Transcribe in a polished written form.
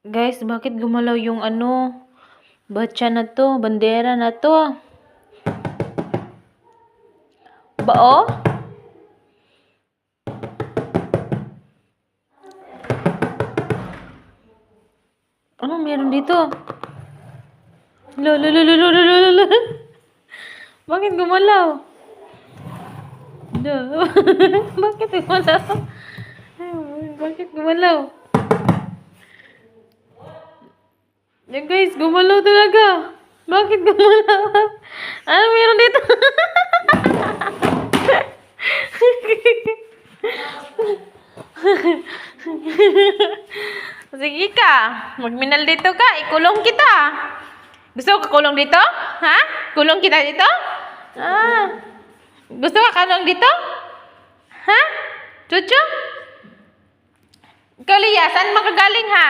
Guys, bakit gumalaw yung batya na to, bandera na to? Bao? Ano meron dito? Lo. Bakit gumalaw? Bakit gumalaw? Bakit gumalaw? Yan guys, gumalaw talaga. Bakit gumalaw? Ano meron dito? Sige ka, magminal dito ka, ikulong kita. Gusto ka kulong dito? Ha? Kulong kita dito? Gusto ka kulong dito? Ha? Chuchu? Ikaw, Lia, saan makagaling ha?